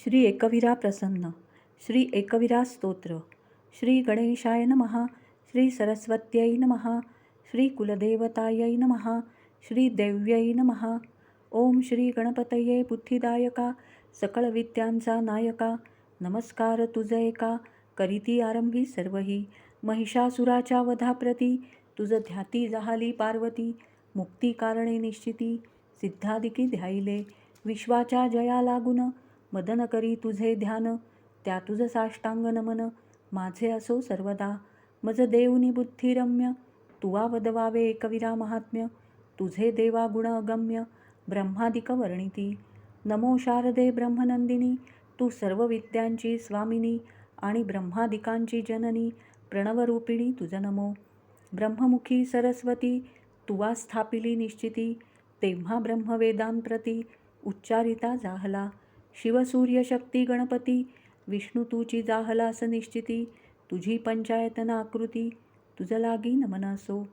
श्री एकवीरा प्रसन्न. श्री एकवीरा स्तोत्र. श्री गणेशाय नमः. श्री सरस्वत्यै नमः. श्री कुलदेवतायै नमः. श्री देव्यै नमः. ओम श्री गणपतये बुद्धिदायका, सकळ विद्यांचा नायका. नमस्कार तुझ एका, करीती आरंभी सर्वही. महिषासुराच्या वधाप्रती, तुझ ध्याती जाहाली पार्वती. मुक्ती कारणे निश्चिती, सिद्धादिकी ध्यायले. विश्वाच्या जया लागून, मदन करी तुझे ध्यान. त्या तुझ साष्टांग नमन, माझे असो सर्वदा. मज देऊनी बुद्धिरम्य, तुवा वदवावे एकवीरा महात्म्य. तुझे देवा गुण अगम्य, ब्रह्मादिक वर्णिती. नमो शारदे ब्रह्मनंदिनी, तू सर्व विद्यांची स्वामिनी. आणि ब्रह्मादिकांची जननी, प्रणवरूपिणी तुझ नमो. ब्रह्ममुखी सरस्वती, तुवा स्थापिली निश्चिती. तेव्हा ब्रह्मवेदांप्रती, उच्चारिता जाहला. शिवसूर्यशक्ती गणपती, विष्णू तुची जाहलास निश्चिती. तुझी पंचायतन आकृती, तुझ लागी नमन असो.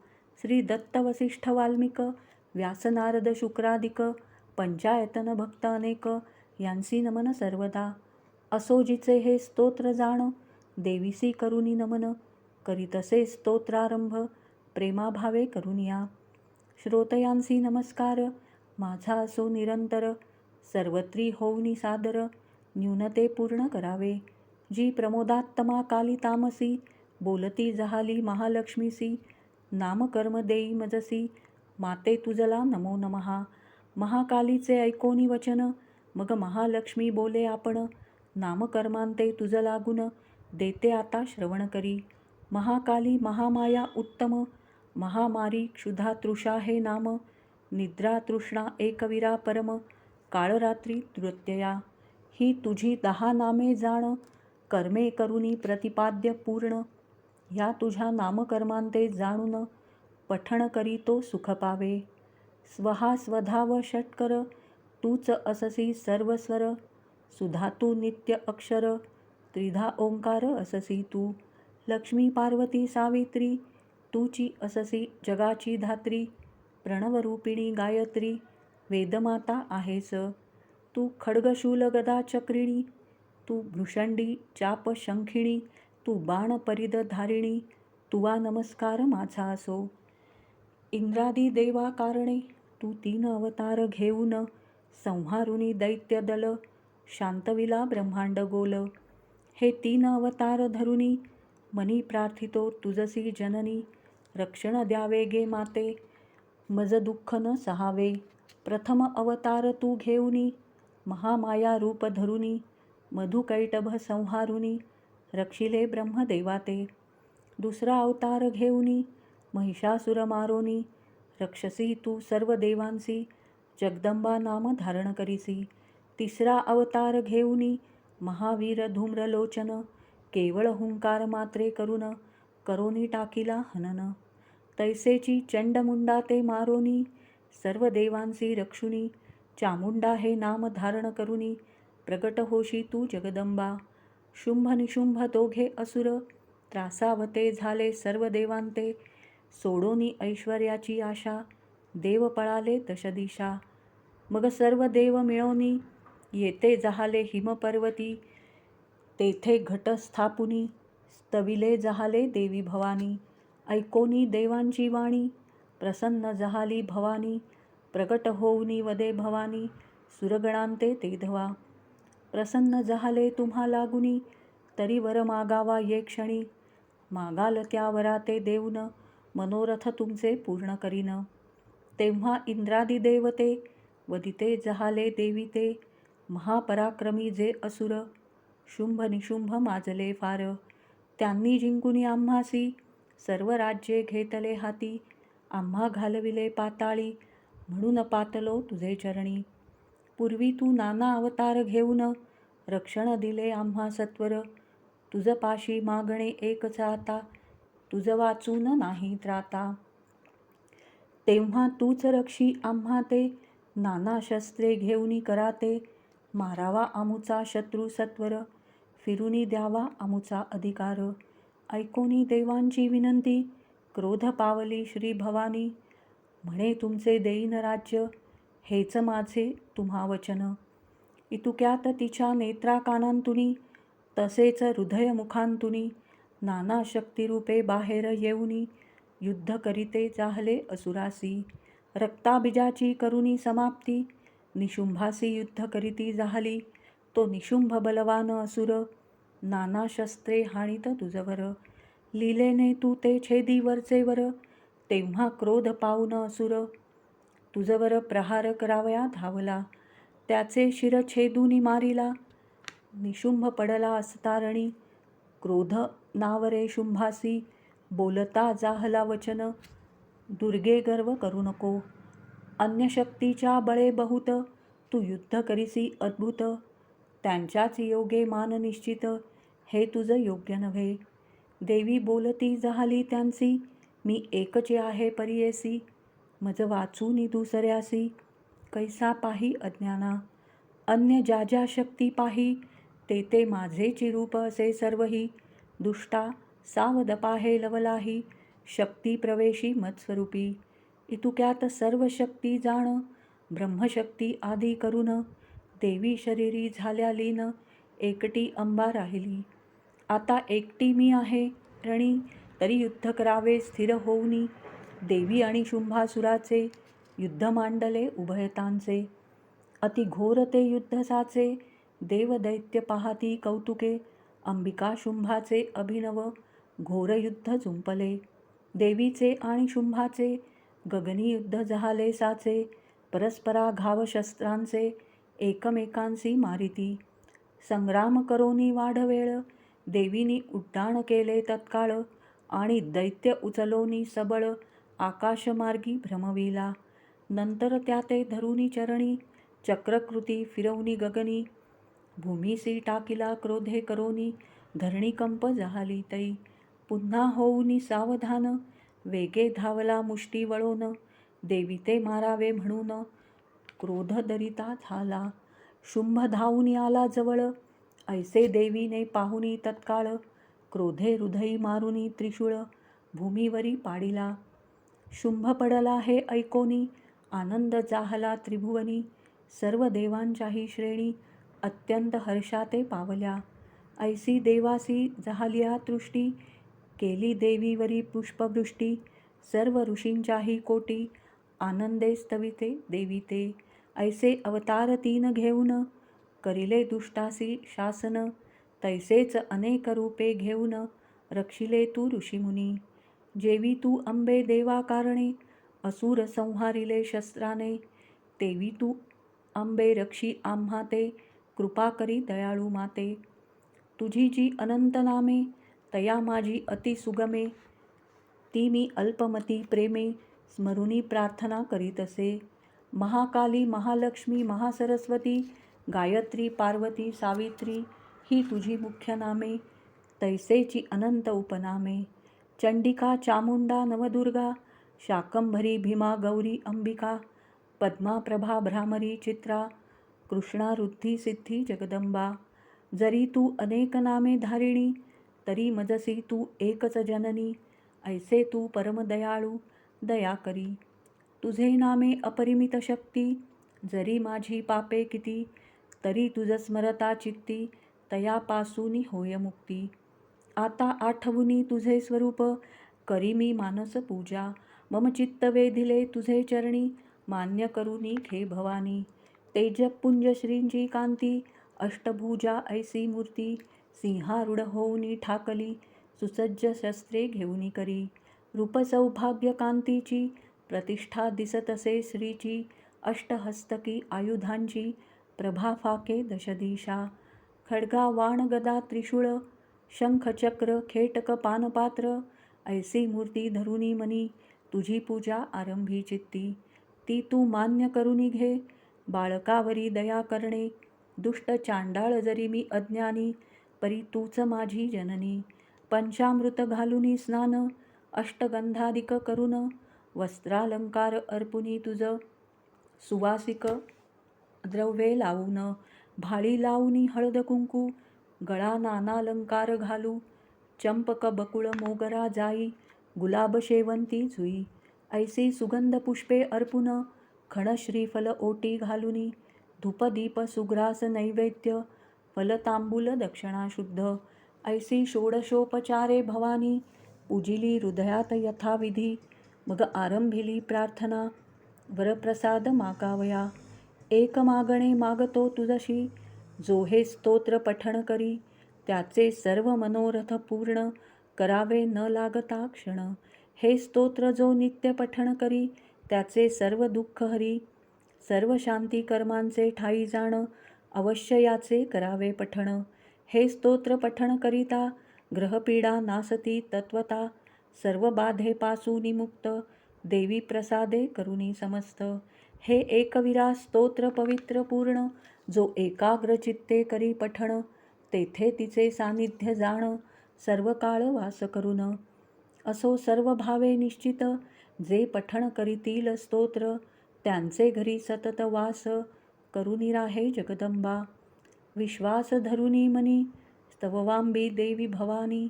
श्री दत्त वसिष्ठ वाल्मिक, व्यास नारद शुक्रादिक. पंचायतन भक्त अनेक, यांसी नमन सर्वदा. असो जिचे हे स्तोत्र जाण, देवीसी करुनी नमन. करीतसे स्तोत्रारंभ, प्रेमाभावे करुनिया. श्रोतयांसी नमस्कार, माझा असो निरंतर. सर्वत्री होऊनी सादर, न्यूनते पूर्ण करावे. जी प्रमोदात्तमा काली तामसी, बोलती जहाली महालक्ष्मीसी. नामकर्म देई मजसी, माते तुझला नमो नमहा. महाकालीचे ऐकोनी वचन, मग महालक्ष्मी बोले आपण. नामकर्मांते तुझ लागून, देते आता श्रवण करी. महाकाली महामाया उत्तम, महामारी क्षुधा तृषा हे नाम. निद्रा तृष्णा एकवीरा परम, काळरात्री नृत्यया. ही तुझी 10 नामे जाण, कर्मे करुनी प्रतिपाद्य पूर्ण. या तुझ्या नामकर्मांते जाणून, पठण करीतो सुख पावे. स्वहा स्वधा व षट्कर, तूच अससी सर्वस्वर. सुधा तू नित्य अक्षर, त्रिधा ओंकार अससी तू. लक्ष्मी पार्वती सावित्री, तूची अससी जगाची धात्री. प्रणवरूपिणी गायत्री, वेदमाता आहेस. तू खड्गशूल गदा चक्रिणी, तू भृषंडी चाप शंखिणी. तू बाण परिद धारिणी, तुवा नमस्कार माझा असो. इंद्रादी देवा कारणे, तू 3 अवतार घेऊन. संहारुनी दैत्य दल, शांतविला ब्रह्मांड गोल. हे 3 अवतार धरुनी, मनी प्रार्थितो तुझसी जननी. रक्षण द्यावे गे माते, मज दुःख न सहावे. प्रथम अवतार तू घेऊनी, महामाया रूप धरुनी. मधुकैटभ संहारुनी, रक्षिले ब्रह्मदेवा ते. दुसरा अवतार घेऊनी, महिषासुर मारोनी. रक्षसी तू सर्व देवांसी, जगदंबा नाम धारण करीसी. तिसरा अवतार घेऊनी, महावीर धूम्रलोचन. केवळ हुंकार मात्रे करून, करोनी टाकीला हनन. तैसेची चंडमुंडा ते मारोनी, सर्व देवांसी रक्षुनी. चामुंडा हे नाम धारण करुनी, प्रगट होशी तू जगदंबा. शुंभ निशुंभ दोघे असुर, त्रासावते झाले सर्व देवांते. सोडोनी ऐश्वर्याची आशा, देव पळाले दशदिशा. मग सर्व देव मिळोनी, येते जहाले हिमपर्वती. तेथे घट स्थापुनी, स्तविले जहाले देवी भवानी. ऐकोनी देवांची वाणी, प्रसन्न जहाली भवानी. प्रगट होऊनी वदे भवानी, सुरगणांते ते धवा. प्रसन्न जहाले तुम्हा लागुनी, तरी वर मागावा ये क्षणी. मागाल त्या वराते देऊन, मनोरथ तुमचे पूर्ण करीन. तेव्हा इंद्रादी देवते, वदिते जहाले देवी ते. महापराक्रमी जे असुर, शुंभ निशुंभ माजले फार. त्यांनी जिंकुनी आम्हासी, सर्व राज्ये घेतले हाती. आम्हा घालविले पाताळी, म्हणून पातलो तुझे चरणी. पूर्वी तू नाना अवतार घेऊन, रक्षण दिले आम्हा सत्वर. तुझ पाशी मागणे एकच आता, तुझ वाचून नाही त्राता. तेव्हा तूच रक्षी आम्हा ते, नाना शस्त्रे घेऊनी कराते. मारावा आमुचा शत्रू सत्वर, फिरुनी द्यावा आमुचा अधिकार. ऐकोनी देवांची विनंती, क्रोध पावली श्री भवानी. म्हणे तुमचे देईन राज्य, हेच माझे तुम्हा वचन. इतुक्यात तिच्या नेत्रा कानांतुनी तसेच हृदय मुखांतुनी नाना शक्तिरूपे बाहेर येऊनी युद्ध करीते जाहले असुरासी. रक्ताबीजाची करुणी समाप्ती निशुंभासी युद्ध करीती जाहली. तो निशुंभ बलवान असुर नाना शस्त्रे हाणीत तुझवर. लीलेने तू ते छेदी वरचेवर तेव्हा क्रोध पाऊन असुर तुझवर प्रहार करावया धावला. त्याचे शिर छेदूनी मारिला. निशुंभ पडला असतारणी क्रोध नावरे शुंभासी. बोलता जाहला वचन दुर्गे गर्व करू नको. अन्य शक्तीच्या बळे बहुत तू युद्ध करीसी अद्भुत. त्यांच्याच योगे मान निश्चित हे तुझ योग्य नव्हे. देवी बोलती जाहली त्यांसी मी एकचे आहे परियेसी. मज वाचूनी दुसऱ्यासी कैसा पाही अज्ञाना. अन्य ज्या ज्या शक्ती पाही ते ते माझेची रूप असे सर्वही. दुष्टा सावध पाहे लवलाही शक्ती प्रवेशी मत्स्वरूपी. इतुक्यात सर्व शक्ती जाण ब्रह्मशक्ती आदी करून देवी शरीरी झाल्या लीन एकटी अंबा राहिली. आता एकटी मी आहे रणी तरी युद्ध करावे स्थिर होऊनी. देवी आणि शुंभासुराचे युद्ध मांडले उभयतांचे. अति घोर ते युद्ध साचे देव दैत्य पाहती कौतुके. अंबिका शुंभाचे अभिनव घोर युद्ध जुंपले. देवीचे आणि शुंभाचे गगनी युद्ध झाले साचे. परस्परा घाव शस्त्रांचे एकमेकांसी मारिती. संग्राम करोनी वाढवेळ देवीनी उड्डाण केले तत्काळ. आणि दैत्य उचलोनी सबळ आकाशमार्गी भ्रमविला. नंतर त्या ते धरुनी चरणी चक्रकृती फिरवनी गगनी. भूमीसी टाकिला क्रोधे करोनी धरणी कंप झाली तै. पुन्हा होऊनी सावधान वेगे धावला मुष्टी वळोन. देवी ते मारावे म्हणून क्रोध दरिता झाला. शुंभ धावून आला जवळ ऐसे देवीने पाहुनी तत्काळ. क्रोधे हृदयी मारुनी त्रिशूळ भूमीवरी पाडिला. शुंभ पडला हे ऐकोनी आनंद जाहला त्रिभुवनी. सर्व देवांच्याही श्रेणी अत्यंत हर्षाते पावल्या. ऐसी देवासी झालिया तृष्टी केली देवीवरी पुष्पवृष्टी. सर्व ऋषींच्याही कोटी आनंदे स्तविते देवी ते. ऐसे अवतार तीन घेऊन करिले दुष्टासी शासन. तैसेच अनेक रूपे घेऊन रक्षिले तू ऋषीमुनी. जेवी तू अंबे देवा कारणे असुर संहारिले शस्त्राने. तेवी तू अंबे रक्षी आम्हा ते कृपा करी दयाळू माते. तुझी जी अनंत नामे तया माझी अति सुगमे. ती मी अल्पमती प्रेमे स्मरुनी प्रार्थना करीत असे. महाकाली महालक्ष्मी महासरस्वती गायत्री पार्वती सावित्री ही तुझी मुख्य नामे. तैसेची अनंत उपनामे. चंडिका चामुंडा नवदुर्गा शाकंभरी भीमा गौरी अंबिका. पद्मा प्रभा भ्रामरी चित्रा कृष्णा रुद्धी सिद्धी जगदंबा. जरी तू अनेक नामे धारिणी तरी मजसी तू एकच जननी. ऐसे तू परमदयाळू दया करी. तुझे नामे अपरिमित शक्ती जरी माझी पापे किती. तरी तुझ स्मरता चित्ती तयापासूनी होय मुक्ती. आता आठवुनी तुझे स्वरूप करी मी मानस पूजा. मम चित्त वेधिले तुझे चरणी मान्य करुनी घे भवानी. तेजपुंज श्रींची कांती अष्टभुजा ऐसी मूर्ती. सिंहारूढ होऊनी ठाकली सुसज्ज शस्त्रे घेऊनी करी. रूप सौभाग्य कांतीची प्रतिष्ठा दिसतसे श्रीची. अष्टहस्तकी आयुधांची प्रभा फाके दशदिशा. खड्गा वाण गदा त्रिशूळ शंख चक्र खेटक पानपात्र. ऐसी मूर्ती धरुनी मनी तुझी पूजा आरंभी चित्ती. ती तू मान्य करुनी घे बाळकावरी दया करणे. दुष्ट चांडाळ जरी मी अज्ञानी परी तूच माझी जननी. पंचामृत घालुनी स्नान अष्टगंधादिक करून. वस्त्रालंकार अर्पुनी तुझ सुवासिक द्रव्ये लावून. भाळी लावूनी हळद कुंकू गळा नानालंकार घालू. चंपक बकुळ मोगरा जाई गुलाब शेवंती जुई. ऐसी सुगंध पुष्पे अर्पुन खण श्रीफल ओटी घालुनी. धूपदीप सुग्रास नैवेद्य फलतांबूल दक्षिणा शुद्ध ऐसी षोडशोपचारे भवानी पूजिली हृदयात यथाविधी मग आरंभिली प्रार्थना वरप्रसाद मागावया एक मागणे मागतो तुझशी जो हे स्तोत्र पठण करी त्याचे सर्व मनोरथ पूर्ण करावे न लागता क्षण हे स्तोत्र जो नित्य पठण करी त्याचे सर्व दुःख हरी सर्व शांती कर्मांचे ठाई जाण अवश्य याचे करावे पठण हे स्तोत्र पठण करिता ग्रहपीडा नासती तत्वता सर्व बाधेपासून मुक्त देवी प्रसादे करुणी समस्त हे एकविरा स्तोत्र पवित्र पूर्ण जो एकाग्र चित्ते करी पठण तेथे तिचे सानिध्य जाण सर्व काळ वास करून असो सर्व भावे निश्चित जे पठण करीतील स्तोत्र त्यांचे घरी सतत वास करुणी राहे जगदंबा विश्वास धरुनी मनी स्तववांबी देवी भवानी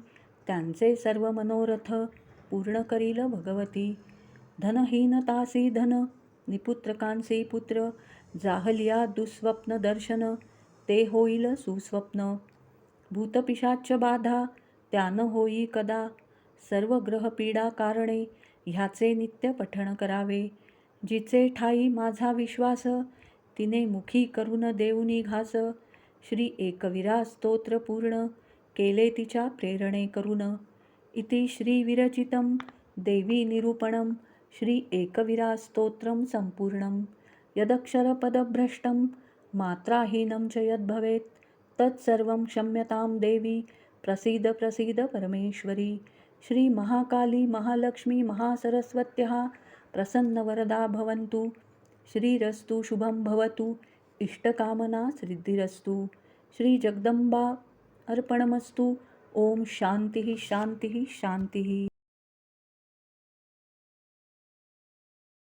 त्यांचे सर्व मनोरथ पूर्ण करील भगवती धनहीनतासी धन निपुत्रकांसी पुत्र जाहलिया दुःस्वप्न दर्शन ते होईल सुस्वप्न भूतपिशाच बाधा त्यान होई कदा सर्व ग्रहपीडा कारणे ह्याचे नित्य पठण करावे जिचे ठाई माझा विश्वास तिने मुखी करून देऊनी घास श्री एकविरा स्तोत्र पूर्ण केले तिच्या प्रेरणे करून इति श्री विरचितम देवी निरूपणम श्री एकविरा स्तोत्रम संपूर्णम यदक्षरपदभ्रष्टं मात्राहीनं च यद्भवेत् तत्सर्वं क्षम्यतां देवी प्रसीद प्रसीद परमेश्वरी श्री महाकाली महालक्ष्मी महासरस्वत्यः प्रसन्नवरदा भवन्तु श्रीरस्तु शुभं भवतु इष्टकामना सिद्धिरस्तु श्री जगदंबा अर्पणमस्तु ओम शांतिः शांतिः शांतिः।